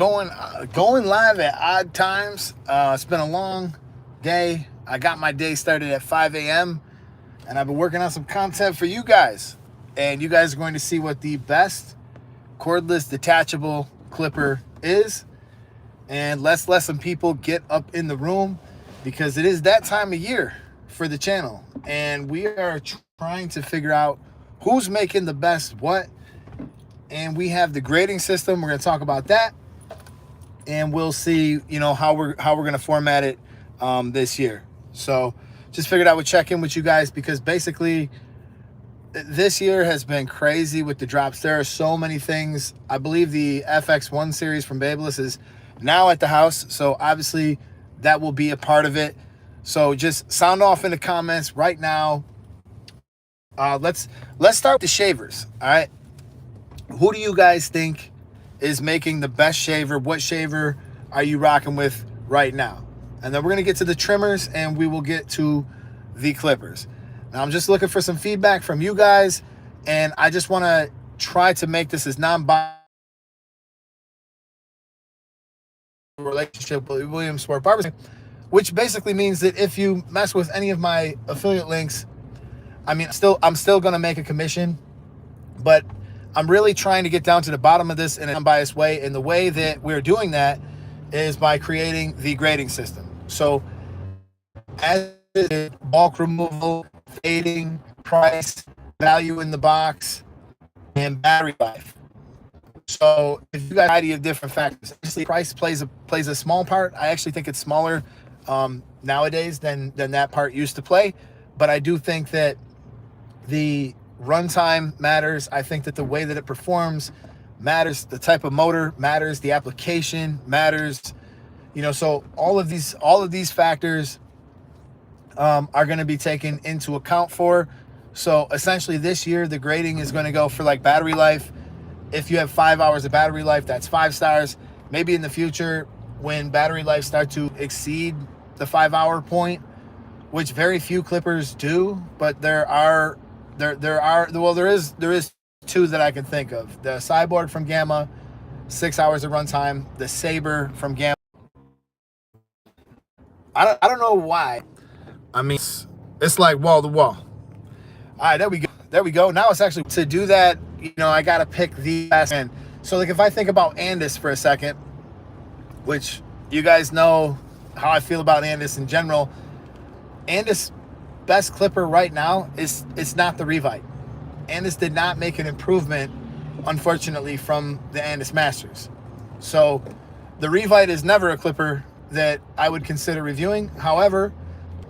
Going live at odd times. It's been a long day. I got my day started at 5 a.m. and I've been working on some content for you guys. And you guys are going to see what the best cordless detachable clipper is. And let's let some people get up in the room because it is that time of year for the channel. And we are trying to figure out who's making the best what. And we have the grading system. We're going to talk about that. And we'll see, how we're going to format it this year. So just figured I would check in with you guys because basically this year has been crazy with the drops. There are so many things. I believe the FX1 series from Babeless is now at the house. So obviously that will be a part of it. So just sound off in the comments right now. Let's start with the shavers. All right. Who do you guys think is making the best shaver? What shaver are you rocking with right now? And then we're going to get to the trimmers and we will get to the clippers. Now I'm just looking for some feedback from you guys, and I just want to try to make this as non-biased relationship with William Sport Barber, which basically means that if you mess with any of my affiliate links, I'm still going to make a commission, but I'm really trying to get down to the bottom of this in an unbiased way. And the way that we're doing that is by creating the grading system. So as bulk removal, fading, price, value in the box, and battery life. So if you got a variety of different factors, obviously price plays a small part. I actually think it's smaller nowadays than that part used to play. But I do think that the runtime matters. I think that the way that it performs matters. The type of motor matters. The application matters. So all of these factors are going to be taken into account for. So essentially this year, the grading is going to go for like battery life. If you have 5 hours of battery life, that's 5 stars. Maybe in the future, when battery life start to exceed the 5 hour point, which very few clippers do, but there is two that I can think of. The Cyborg from Gamma, 6 hours of runtime. The Saber from Gamma. I don't know why. It's like wall to wall. All right, there we go. Now it's actually to do that. I got to pick the best end. So like if I think about Andis for a second, which you guys know how I feel about Andis in general, Andis best clipper right now is it's not the Revite. Andis did not make an improvement, unfortunately, from the Andis Masters. So the Revite is never a clipper that I would consider reviewing. However,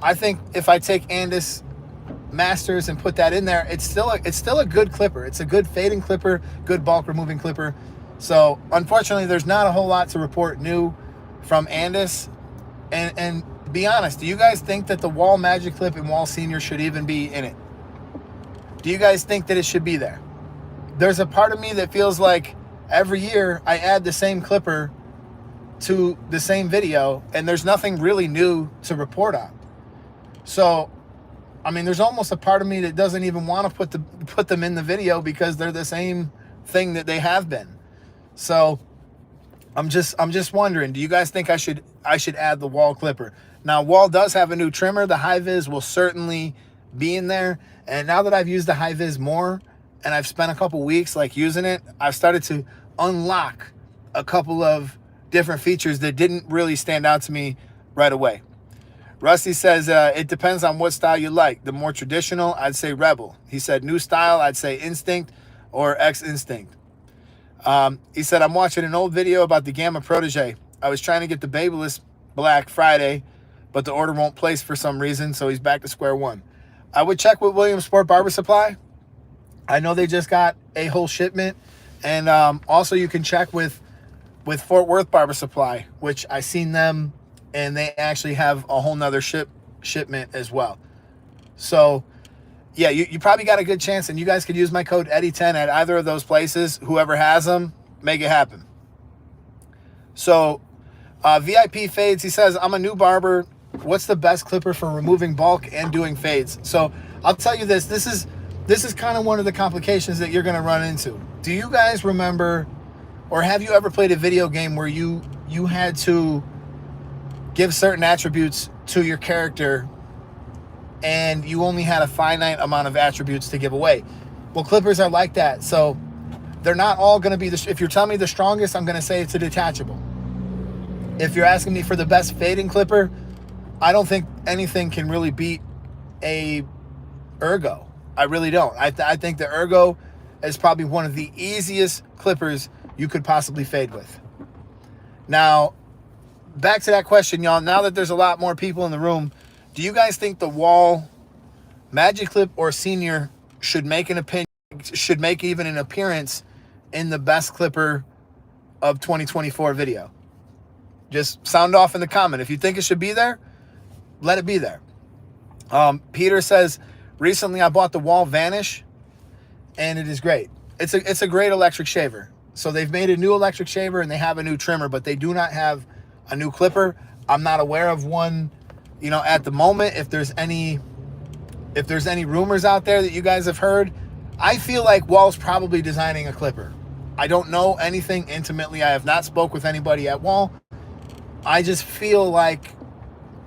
I think if I take Andis Masters and put that in there, it's still a good clipper. It's a good fading clipper, good bulk removing clipper. So unfortunately, there's not a whole lot to report new from Andis. And be honest, do you guys think that the Wall Magic Clip and Wall Senior should even be in it? Do you guys think that it should be there? There's a part of me that feels like every year I add the same clipper to the same video and there's nothing really new to report on. So, there's almost a part of me that doesn't even want to put them in the video because they're the same thing that they have been. So, I'm just wondering, do you guys think I should add the Wall clipper? Now, Wall does have a new trimmer. The High Vis will certainly be in there. And now that I've used the High Vis more and I've spent a couple weeks using it, I've started to unlock a couple of different features that didn't really stand out to me right away. Rusty says, it depends on what style you like. The more traditional, I'd say Rebel. He said new style, I'd say Instinct or X-Instinct. He said, I'm watching an old video about the Gamma Protege. I was trying to get the Babeless Black Friday, but the order won't place for some reason, so he's back to square one. I would check with William Sport Barber Supply. I know they just got a whole shipment. And also you can check with Fort Worth Barber Supply, which I seen them, and they actually have a whole nother shipment as well. So yeah, you probably got a good chance, and you guys could use my code Eddie10 at either of those places. Whoever has them, make it happen. So VIP Fades, he says, I'm a new barber. What's the best clipper for removing bulk and doing fades? So I'll tell you this. This is kind of one of the complications that you're going to run into. Do you guys remember Or have you ever played a video game where you had to give certain attributes to your character and you only had a finite amount of attributes to give away? Well, clippers are like that. So they're not all going to be, if you're telling me the strongest, I'm going to say it's a detachable. If you're asking me for the best fading clipper, I don't think anything can really beat a ergo. I really don't. I think the ergo is probably one of the easiest clippers you could possibly fade with. Now, back to that question, y'all. Now that there's a lot more people in the room, do you guys think the Wall Magic Clip or Senior should make even an appearance in the best clipper of 2024 video? Just sound off in the comment. If you think it should be there, let it be there. Peter says, recently I bought the Wall Vanish and it is great. It's a great electric shaver. So they've made a new electric shaver and they have a new trimmer, but they do not have a new clipper. I'm not aware of one, at the moment. If there's any rumors out there that you guys have heard, I feel like Wall's probably designing a clipper. I don't know anything intimately. I have not spoke with anybody at Wall. I just feel like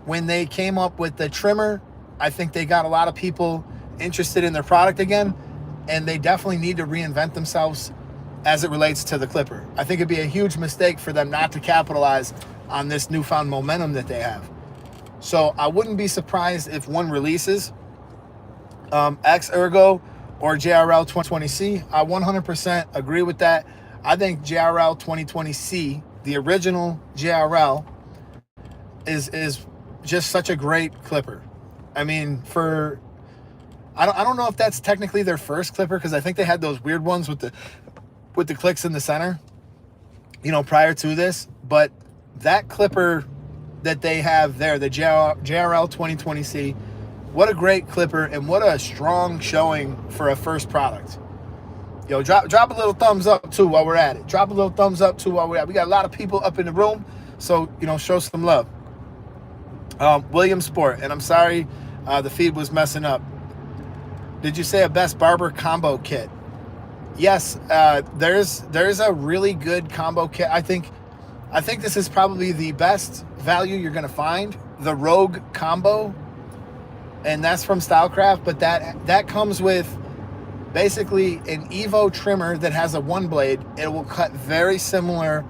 when they came up with the trimmer, I think they got a lot of people interested in their product again, and they definitely need to reinvent themselves as it relates to the clipper. I think it'd be a huge mistake for them not to capitalize on this newfound momentum that they have. So I wouldn't be surprised if one releases X Ergo or JRL 2020C. I 100% agree with that. I think JRL 2020C, the original JRL, is just such a great clipper. I mean, I don't know if that's technically their first clipper, because I think they had those weird ones with the clicks in the center, prior to this. But that clipper that they have there, the JRL 2020C, what a great clipper and what a strong showing for a first product. Drop a little thumbs up too while we're at it. Drop a little thumbs up too while we're at it. We got a lot of people up in the room, so show some love. William Sport, and I'm sorry the feed was messing up. Did you say a best Barber combo kit? Yes, there's a really good combo kit. I think this is probably the best value you're gonna find. The Rogue combo, and that's from Stylecraft, but that comes with basically an Evo trimmer that has a one blade. It will cut very similar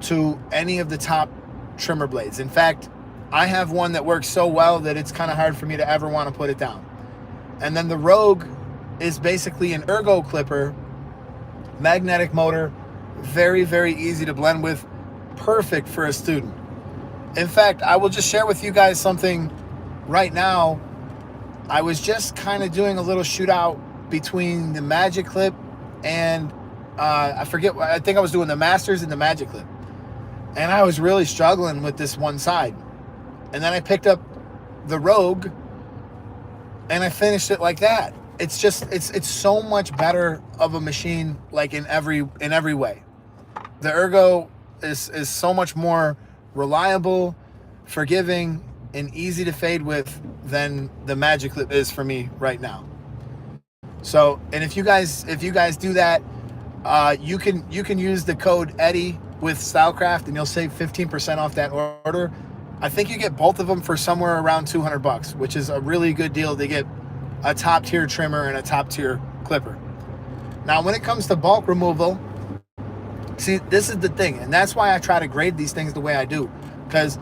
to any of the top trimmer blades. In fact, I have one that works so well that it's kind of hard for me to ever want to put it down. And then the Rogue is basically an ergo clipper, magnetic motor, very, very easy to blend with, perfect for a student. In fact, I will just share with you guys something right now. I was just kind of doing a little shootout between the Magic Clip and I think I was doing the Masters and the Magic Clip. And I was really struggling with this one side. And then I picked up the Rogue and I finished it like that. It's just, it's so much better of a machine, like in every way. The Ergo is so much more reliable, forgiving, and easy to fade with than the Magic Clip is for me right now. So, and if you guys do that, you can use the code Eddie with Stylecraft and you'll save 15% off that order. I think you get both of them for somewhere around $200, which is a really good deal to get a top tier trimmer and a top tier clipper. Now, when it comes to bulk removal, see, this is the thing, and that's why I try to grade these things the way I do, because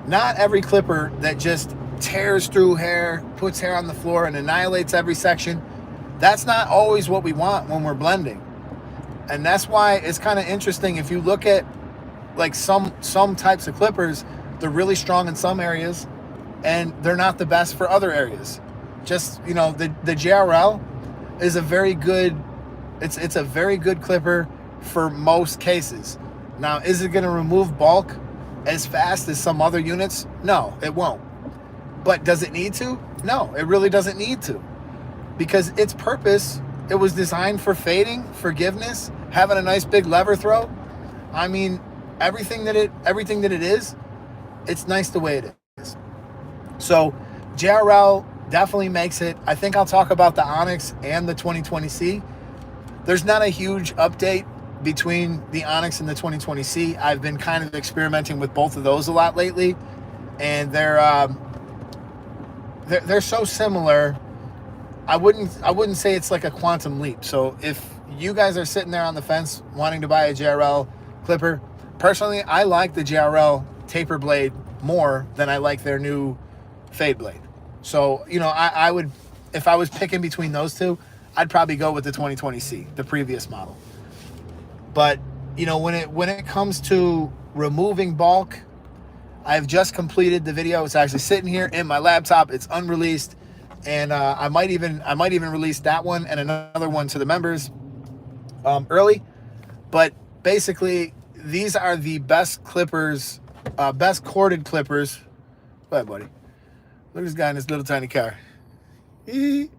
not every clipper that just tears through hair, puts hair on the floor, and annihilates every section, that's not always what we want when we're blending. And that's why it's kind of interesting. If you look at like some types of clippers, they're really strong in some areas and they're not the best for other areas. Just, the JRL is a very good, it's a very good clipper for most cases. Now, is it going to remove bulk as fast as some other units? No, it won't. But does it need to? No, it really doesn't need to, because its purpose, it was designed for fading, forgiveness, having a nice big lever throw. I mean, everything that it is, it's nice the way it is. So JRL definitely makes it. I think I'll talk about the Onyx and the 2020C. There's not a huge update between the Onyx and the 2020C. I've been kind of experimenting with both of those a lot lately, and they're so similar. I wouldn't say it's like a quantum leap. So if you guys are sitting there on the fence wanting to buy a JRL clipper, personally, I like the JRL taper blade more than I like their new fade blade. So, you know, I would, if I was picking between those two, I'd probably go with the 2020C, the previous model. But, you know, when it comes to removing bulk, I've just completed the video. It's actually sitting here in my laptop. It's unreleased, and I might even release that one and another one to the members early. But basically, these are the best clippers, best corded clippers. Go ahead, buddy. Look at this guy in this little tiny car. Ain't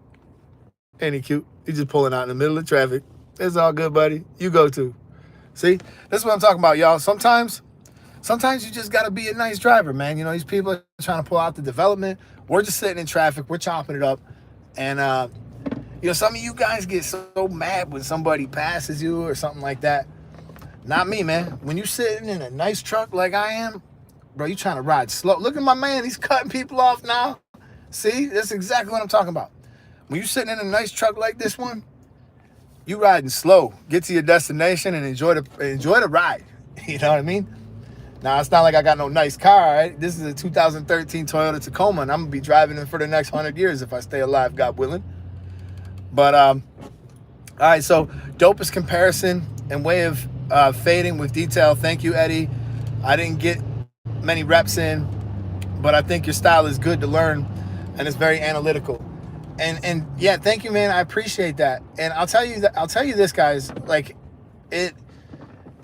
he cute? He's just pulling out in the middle of traffic. It's all good, buddy. You go too. See, this is what I'm talking about, y'all. Sometimes you just got to be a nice driver, man. You know, these people are trying to pull out the development. We're just sitting in traffic. We're chopping it up. And, you know, some of you guys get so mad when somebody passes you or something like that. Not me, man. When you sitting in a nice truck like I am, bro, you trying to ride slow. Look at my man. He's cutting people off now. See, that's exactly what I'm talking about. When you sitting in a nice truck like this one, you riding slow. Get to your destination and enjoy the ride. You know what I mean? Now, it's not like I got no nice car, right? This is a 2013 Toyota Tacoma, and I'm going to be driving it for the next 100 years if I stay alive, God willing. But, all right, so dopest comparison and way of fading with detail. Thank you, Eddie. I didn't get many reps in, but I think your style is good to learn, and it's very analytical. And yeah, thank you, man. I appreciate that. And I'll tell you this, guys. Like,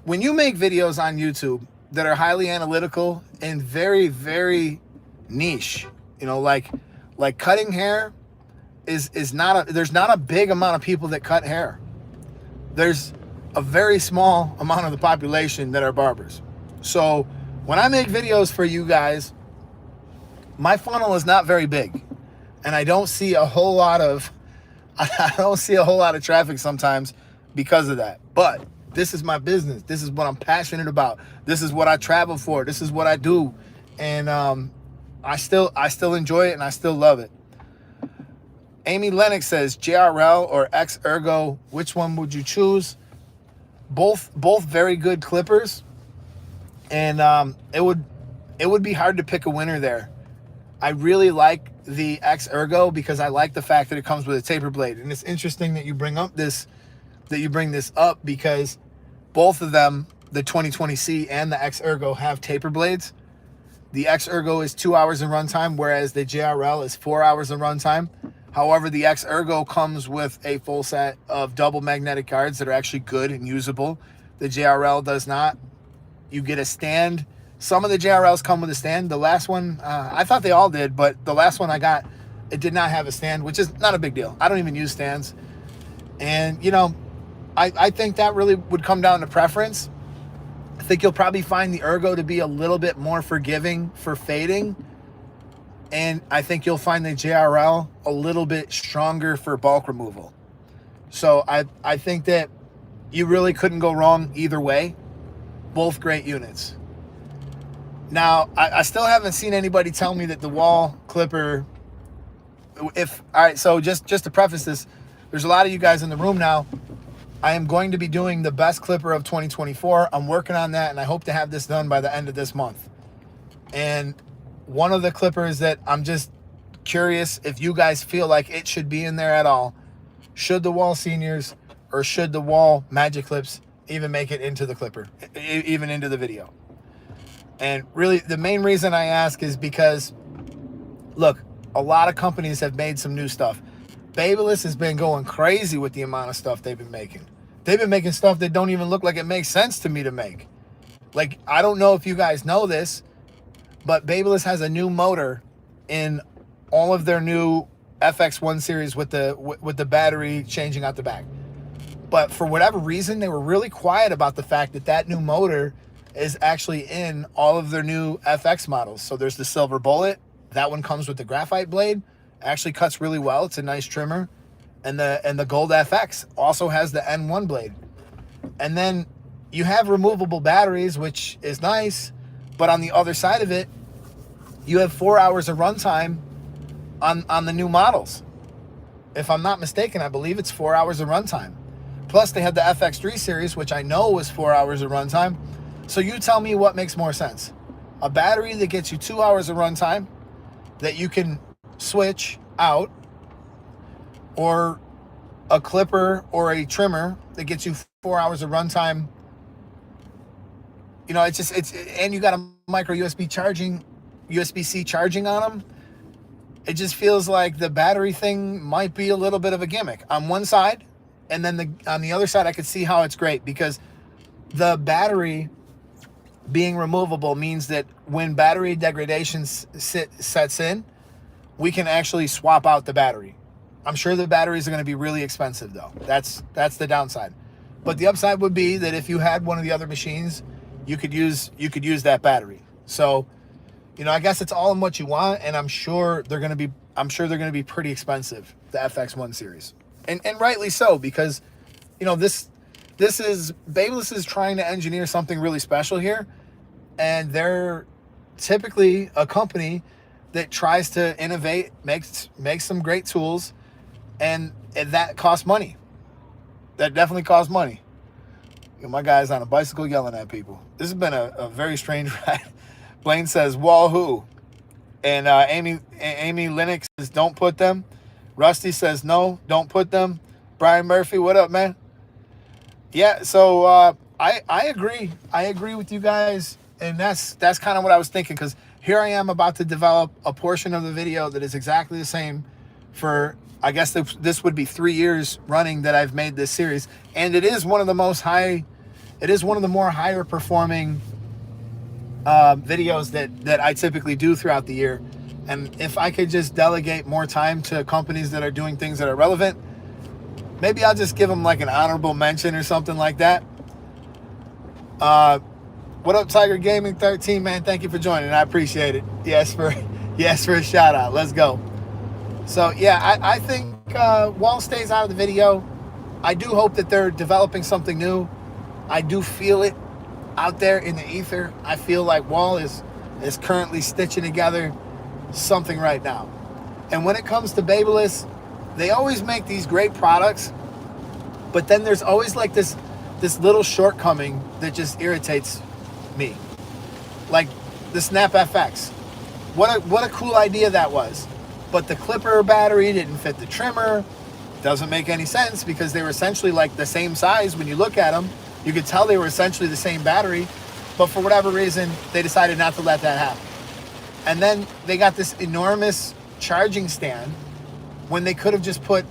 when you make videos on YouTube that are highly analytical and very, very niche, you know, like cutting hair is not there's not a big amount of people that cut hair. There's a very small amount of the population that are barbers. So when I make videos for you guys, my funnel is not very big, and I don't see a whole lot of traffic sometimes because of that. But this is my business. This is what I'm passionate about. This is what I travel for. This is what I do. And I still enjoy it, and I still love it. Amy Lennox says, JRL or X Ergo, which one would you choose? Both very good clippers. And it would be hard to pick a winner there. I really like the X Ergo because I like the fact that it comes with a taper blade. And it's interesting that you bring this up because both of them, the 2020C and the X Ergo, have taper blades. The X Ergo is 2 hours of runtime, whereas the JRL is 4 hours of runtime. However, the X Ergo comes with a full set of double magnetic guards that are actually good and usable. The JRL does not. You get a stand. Some of the JRLs come with a stand. The last one, I thought they all did, but the last one I got, it did not have a stand, which is not a big deal. I don't even use stands. And, you know, I think that really would come down to preference. I think you'll probably find the Ergo to be a little bit more forgiving for fading. And I think you'll find the JRL a little bit stronger for bulk removal. So I think that you really couldn't go wrong either way. Both great units. Now, I still haven't seen anybody tell me that the wall clipper, all right, so just to preface this, there's a lot of you guys in the room now. I am going to be doing the best clipper of 2024. I'm working on that, and I hope to have this done by the end of this month. And one of the clippers that I'm just curious if you guys feel like it should be in there at all, should the wall seniors or should the wall magic clips even make it into the clipper, even into the video? And really, the main reason I ask is because, look, a lot of companies have made some new stuff. Babyliss has been going crazy with the amount of stuff they've been making. They've been making stuff that don't even look like it makes sense to me to make. Like, I don't know if you guys know this, but Babyliss has a new motor in all of their new FX1 series with the battery changing out the back. But for whatever reason, they were really quiet about the fact that that new motor is actually in all of their new FX models. So there's the Silver Bullet. That one comes with the graphite blade. Actually cuts really well. It's a nice trimmer. And the Gold FX also has the N1 blade. And then you have removable batteries, which is nice, but on the other side of it, you have 4 hours of runtime on the new models. If I'm not mistaken, I believe it's 4 hours of runtime. Plus, they had the FX3 series, which I know was 4 hours of runtime. So you tell me what makes more sense. A battery that gets you 2 hours of runtime that you can switch out, or a clipper or a trimmer that gets you 4 hours of runtime. You know, and you got a micro USB-C charging on them. It just feels like the battery thing might be a little bit of a gimmick on one side, and then on the other side, I could see how it's great, because the battery being removable means that when battery degradation sets in, we can actually swap out the battery. I'm sure the batteries are going to be really expensive, though. That's the downside. But the upside would be that if you had one of the other machines, you could use that battery. So, you know, I guess it's all in what you want, and I'm sure they're going to be pretty expensive, the FX1 series. And rightly so, because, you know, this is Babeless is trying to engineer something really special here, and they're typically a company that tries to innovate, makes some great tools, and that costs money. That definitely costs money. You know, my guy's on a bicycle yelling at people. This has been a very strange ride. Blaine says, wahoo. And Amy Linux says, don't put them. Rusty says, no, don't put them. Brian Murphy, what up, man? Yeah, so I agree. I agree with you guys. And that's kind of what I was thinking, because here I am about to develop a portion of the video that is exactly the same for, I guess this would be 3 years running that I've made this series. And it is one of the more higher performing videos that I typically do throughout the year. And if I could just delegate more time to companies that are doing things that are relevant, maybe I'll just give them like an honorable mention or something like that. What up, Tiger Gaming 13, man? Thank you for joining. I appreciate it. Yes for a shout out. Let's go. So yeah, I think Wall stays out of the video. I do hope that they're developing something new. I do feel it out there in the ether. I feel like Wall is currently stitching together something right now. And when it comes to Babeless, they always make these great products, but then there's always like this little shortcoming that just irritates me. Like the Snap FX. What a cool idea that was. But the clipper battery didn't fit the trimmer. Doesn't make any sense, because they were essentially like the same size. When you look at them, you could tell they were essentially the same battery, but for whatever reason, they decided not to let that happen. And then they got this enormous charging stand when they could have just put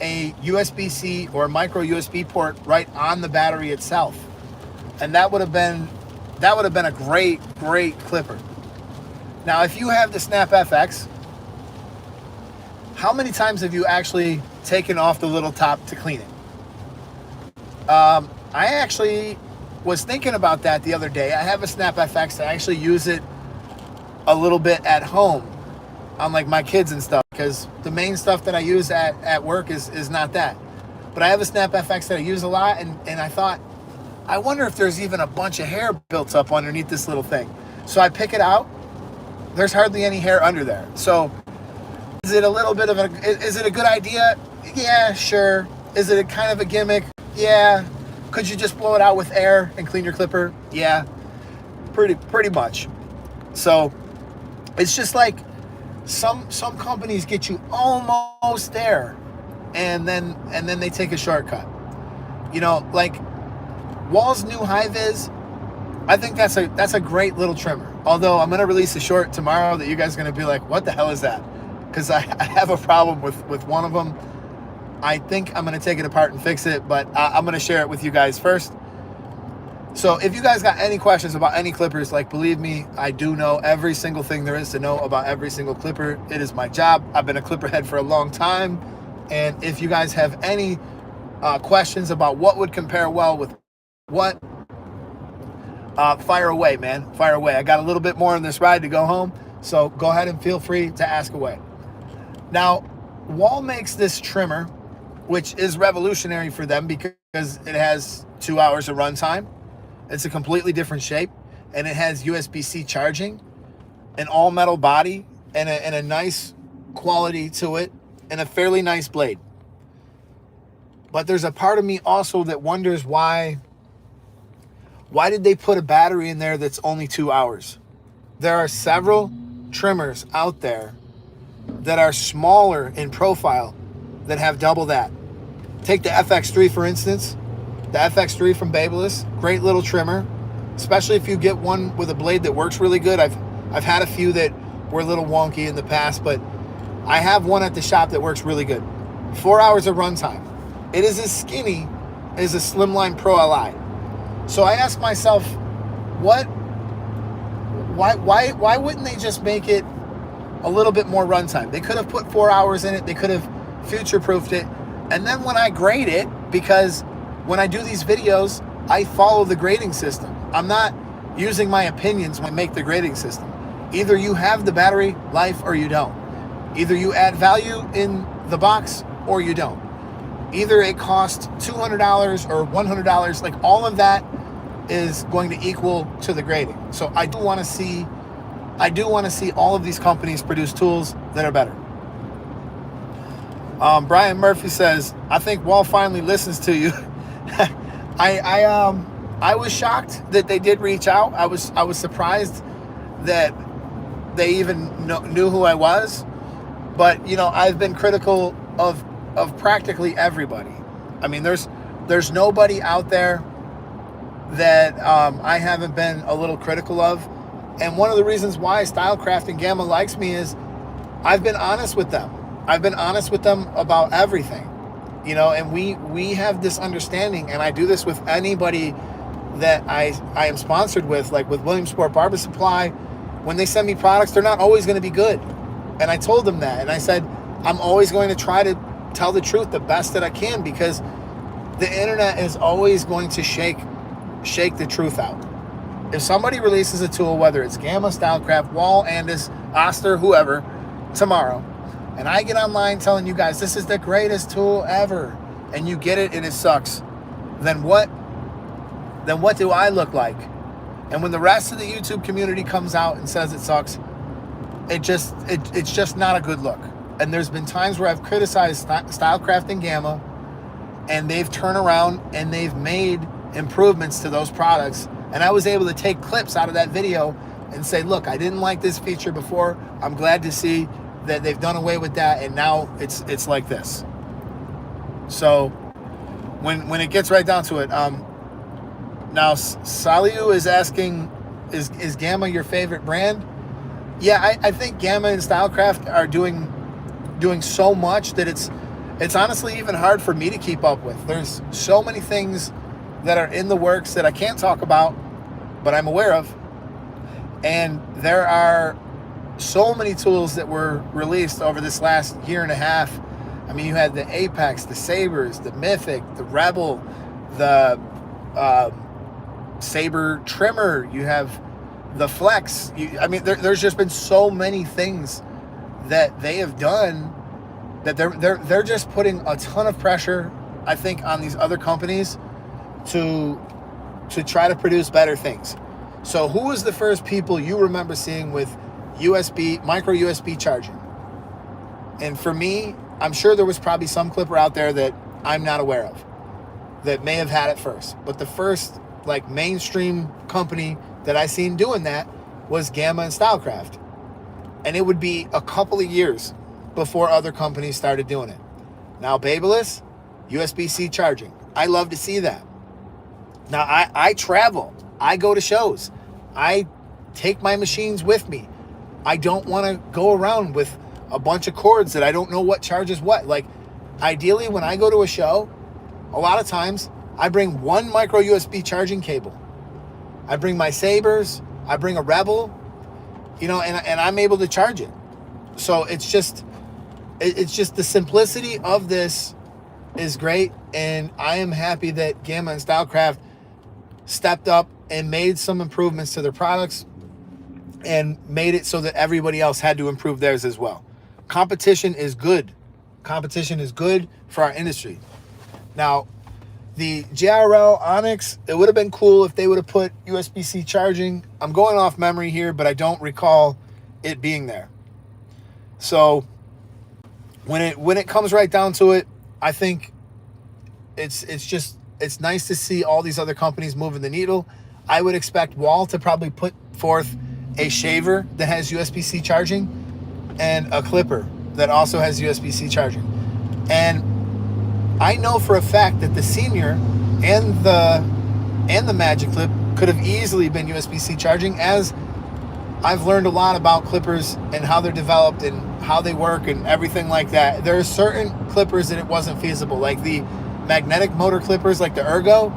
a USB-C or micro USB port right on the battery itself. And that would have been a great clipper. Now, if you have the Snap FX, how many times have you actually taken off the little top to clean it? I actually was thinking about that the other day. I have a Snap FX. I actually use it a little bit at home on like my kids and stuff, because the main stuff that I use at work is not that. But I have a Snap FX that I use a lot, and I thought, I wonder if there's even a bunch of hair built up underneath this little thing. So I pick it out. There's hardly any hair under there. So is it a good idea? Yeah, sure. Is it a kind of a gimmick? Yeah. Could you just blow it out with air and clean your clipper? Yeah. Pretty much. So it's just like some companies get you almost there, and then they take a shortcut. You know, like Wall's new high vis, I think that's a great little trimmer. Although I'm gonna release a short tomorrow that you guys are gonna be like, what the hell is that? Because I have a problem with one of them. I think I'm gonna take it apart and fix it, but I'm gonna share it with you guys first. So if you guys got any questions about any clippers, like, believe me, I do know every single thing there is to know about every single clipper. It is my job. I've been a clipper head for a long time. And if you guys have any questions about what would compare well with what, fire away, man. Fire away. I got a little bit more on this ride to go home, so go ahead and feel free to ask away. Now, Wall makes this trimmer, which is revolutionary for them, because because it has 2 hours of runtime. It's a completely different shape, and it has USB-C charging, an all-metal body, and a nice quality to it, and a fairly nice blade. But there's a part of me also that wonders why did they put a battery in there that's only 2 hours? There are several trimmers out there that are smaller in profile that have double that. Take the FX3 for instance. The FX3 from Babyliss, great little trimmer, especially if you get one with a blade that works really good. I've had a few that were a little wonky in the past, but I have one at the shop that works really good. 4 hours of runtime. It is as skinny as a Slimline Pro Li. So I ask myself, why wouldn't they just make it a little bit more runtime? They could have put 4 hours in it. They could have future-proofed it. And then when I grade it, because when I do these videos, I follow the grading system. I'm not using my opinions when I make the grading system. Either you have the battery life or you don't. Either you add value in the box or you don't. Either it costs $200 or $100. Like, all of that is going to equal to the grading. So I do want to see all of these companies produce tools that are better. Brian Murphy says, I think Wall finally listens to you. I was shocked that they did reach out. I was surprised that they even knew who I was. But, you know, I've been critical of practically everybody. I mean, there's nobody out there that I haven't been a little critical of. And one of the reasons why Stylecraft and Gamma likes me is I've been honest with them. I've been honest with them about everything, you know, and we have this understanding, and I do this with anybody that I am sponsored with, like with Williamsport Barber Supply. When they send me products, they're not always going to be good. And I told them that, and I said, I'm always going to try to tell the truth the best that I can, because the internet is always going to shake the truth out. If somebody releases a tool, whether it's Gamma, Stylecraft, Wall, Andis, Oster, whoever, tomorrow, and I get online telling you guys this is the greatest tool ever, and you get it and it sucks, then what do I look like? And when the rest of the YouTube community comes out and says it sucks, it's just not a good look. And there's been times where I've criticized Stylecraft and Gamma, and they've turned around and they've made improvements to those products. And I was able to take clips out of that video and say, look, I didn't like this feature before. I'm glad to see that they've done away with that, and now it's like this. So when it gets right down to it, now Saliu is asking, is Gamma your favorite brand? Yeah, I think Gamma and Stylecraft are doing so much that it's honestly even hard for me to keep up with. There's so many things that are in the works that I can't talk about, but I'm aware of. And there are so many tools that were released over this last year and a half. I mean, you had the Apex, the Sabers, the Mythic, the Rebel, the Saber Trimmer, you have the Flex. I mean, there's just been so many things that they have done that they're just putting a ton of pressure, I think, on these other companies to try to produce better things. So who was the first people you remember seeing with micro USB charging? And for me, I'm sure there was probably some clipper out there that I'm not aware of that may have had it first. But the first like mainstream company that I seen doing that was Gamma and Stylecraft. And it would be a couple of years before other companies started doing it. Now Babyliss, USB-C charging. I love to see that. Now I travel. I go to shows. I take my machines with me. I don't want to go around with a bunch of cords that I don't know what charges what. Like, ideally, when I go to a show, a lot of times I bring one micro USB charging cable. I bring my Sabers. I bring a Rebel, you know, and I'm able to charge it. So it's just the simplicity of this is great, and I am happy that Gamma and Stylecraft stepped up and made some improvements to their products and made it so that everybody else had to improve theirs as well. Competition is good. Competition is good for our industry. Now, The JRL Onyx, it would have been cool if they would have put USB-C charging. I'm going off memory here, but I don't recall it being there. So when it comes right down to it, I think it's nice to see all these other companies moving the needle. I would expect Wall to probably put forth a shaver that has USB-C charging and a clipper that also has USB-C charging. And I know for a fact that the Senior and the Magic Clip could have easily been USB-C charging, as I've learned a lot about clippers and how they're developed and how they work and everything like that. There are certain clippers that it wasn't feasible, like the magnetic motor clippers, like the Ergo.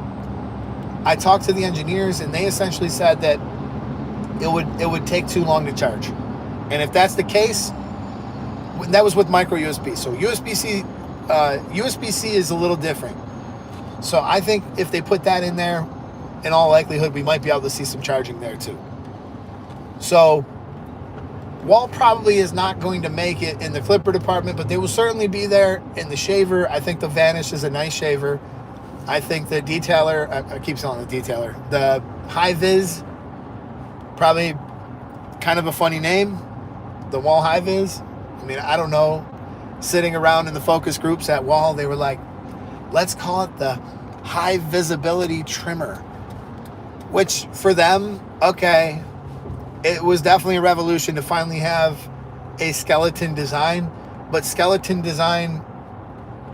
I talked to the engineers and they essentially said that it would take too long to charge. And if that's the case, that was with micro USB. So USB-C is a little different. So I think if they put that in there, in all likelihood, we might be able to see some charging there too. So Wall probably is not going to make it in the clipper department, but they will certainly be there in the shaver. I think the Vanish is a nice shaver. I think the detailer, I keep selling the detailer, the High Vis, probably kind of a funny name, the Wall High Vis. I mean, I don't know. Sitting around in the focus groups at Wall, they were like, let's call it the high visibility trimmer, which for them, okay, it was definitely a revolution to finally have a skeleton design, but skeleton design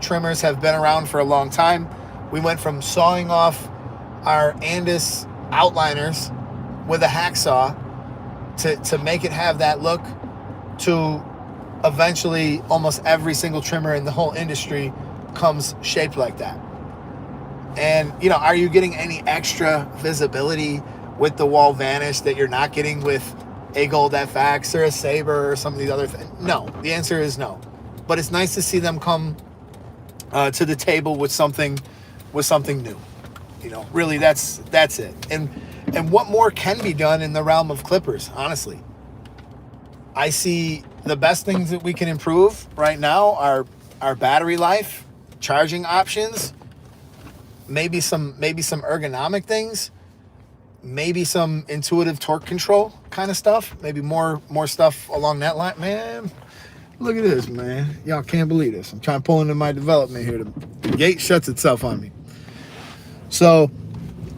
trimmers have been around for a long time. We went from sawing off our Andis outliners with a hacksaw to make it have that look, to eventually almost every single trimmer in the whole industry comes shaped like that. And, you know, are you getting any extra visibility with the Wall Vanish that you're not getting with a Gold FX or a Saber or some of these other things? No, the answer is no. But it's nice to see them come to the table with something new. You know, really, that's it. And what more can be done in the realm of clippers, honestly? I see the best things that we can improve right now are our battery life, charging options, maybe some ergonomic things, maybe some intuitive torque control kind of stuff, maybe more stuff along that line. Man, look at this, man. Y'all can't believe this. I'm trying to pull into my development here. The gate shuts itself on me. So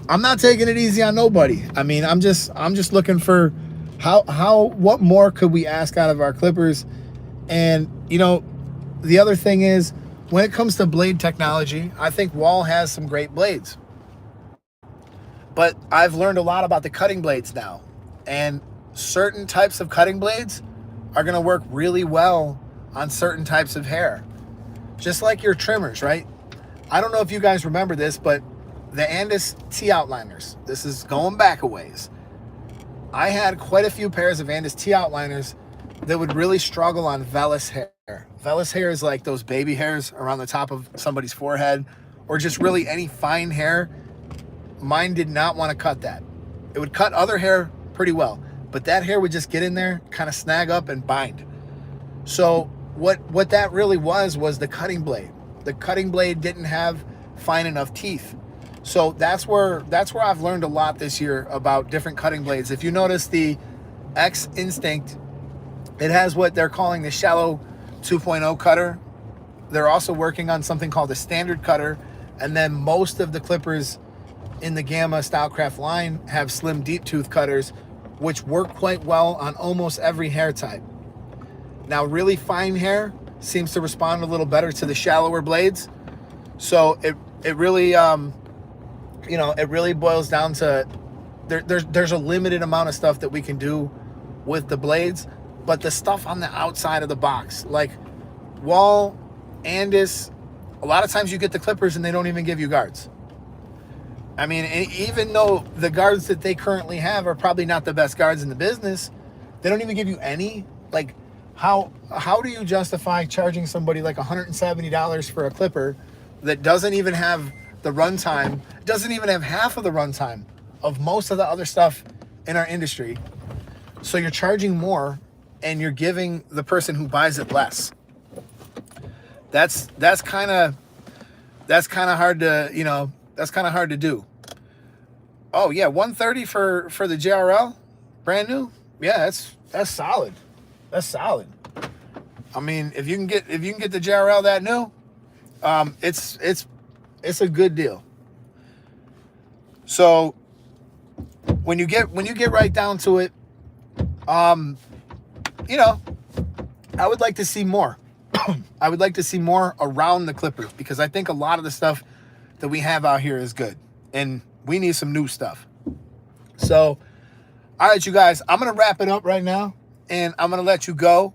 I'm not taking it easy on nobody. I mean, I'm just looking for what more could we ask out of our clippers? And, you know, the other thing is, when it comes to blade technology, I think Wall has some great blades. But I've learned a lot about the cutting blades now. And certain types of cutting blades are going to work really well on certain types of hair. Just like your trimmers, right? I don't know if you guys remember this, but the Andis T-outliners, this is going back a ways. I had quite a few pairs of Andis T-outliners that would really struggle on vellus hair. Vellus hair is like those baby hairs around the top of somebody's forehead, or just really any fine hair. Mine did not want to cut that. It would cut other hair pretty well, but that hair would just get in there, kind of snag up and bind. So what that really was the cutting blade. The cutting blade didn't have fine enough teeth. So that's where I've learned a lot this year about different cutting blades. If you notice the X Instinct, it has what they're calling the shallow 2.0 cutter. They're also working on something called the standard cutter. And then most of the clippers in the Gamma Stylecraft line have slim deep tooth cutters, which work quite well on almost every hair type. Now, really fine hair seems to respond a little better to the shallower blades. So it really, it really boils down to there's a limited amount of stuff that we can do with the blades, but the stuff on the outside of the box, like Wall, Andis, a lot of times you get the clippers and they don't even give you guards. I mean, even though the guards that they currently have are probably not the best guards in the business, they don't even give you any. Like, how do you justify charging somebody like $170 for a clipper that doesn't even have the runtime, doesn't even have half of the runtime of most of the other stuff in our industry? So you're charging more and you're giving the person who buys it less. That's kind of hard to, That's kind of hard to do. Oh yeah, 130 for the JRL, brand new. Yeah, that's solid. That's solid. I mean, if you can get the JRL that new, it's a good deal. So when you get right down to it, you know, I would like to see more. I would like to see more around the clippers, because I think a lot of the stuff that we have out here is good, and we need some new stuff. So, all right, you guys, I'm going to wrap it up right now, and I'm going to let you go.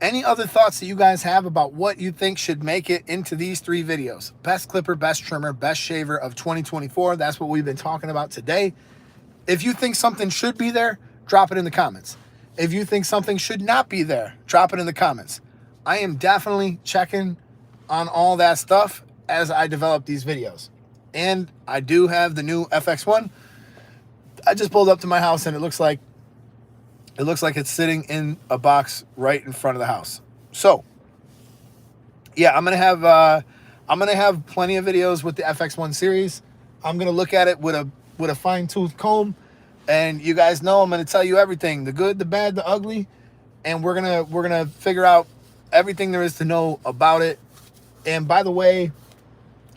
Any other thoughts that you guys have about what you think should make it into these 3 videos? Best clipper, best trimmer, best shaver of 2024. That's what we've been talking about today. If you think something should be there, drop it in the comments. If you think something should not be there, drop it in the comments. I am definitely checking on all that stuff as I develop these videos. And I do have the new FX1. I just pulled up to my house, and it looks like it's sitting in a box right in front of the house. So, yeah, I'm gonna have plenty of videos with the FX1 series. I'm gonna look at it with a fine-tooth comb, and you guys know I'm gonna tell you everything, the good, the bad, the ugly, and we're gonna figure out everything there is to know about it. And by the way,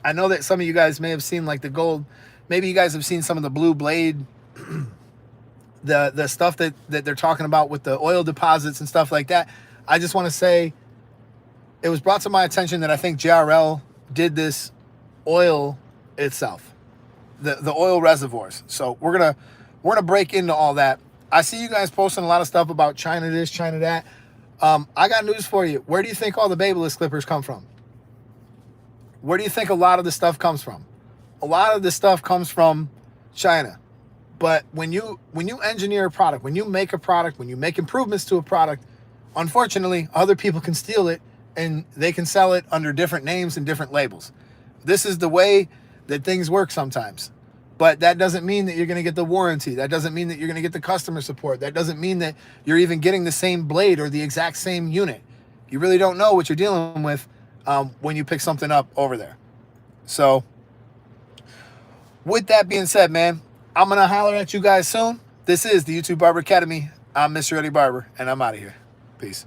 I know that some of you guys may have seen like the gold. Maybe you guys have seen some of the blue blade, the stuff that they're talking about with the oil deposits and stuff like that. I just want to say, it was brought to my attention that I think JRL did this oil itself, the oil reservoirs. So we're gonna break into all that. I see you guys posting a lot of stuff about China this, China that. I got news for you. Where do you think all the Babyliss clippers come from? Where do you think a lot of the stuff comes from? A lot of the stuff comes from China. But when you engineer a product, when you make a product, when you make improvements to a product, unfortunately, other people can steal it, and they can sell it under different names and different labels. This is the way that things work sometimes. But that doesn't mean that you're going to get the warranty. That doesn't mean that you're going to get the customer support. That doesn't mean that you're even getting the same blade or the exact same unit. You really don't know what you're dealing with when you pick something up over there. So, with that being said, man, I'm going to holler at you guys soon. This is the YouTube Barber Academy. I'm Mr. Eddie Barber, and I'm out of here. Peace.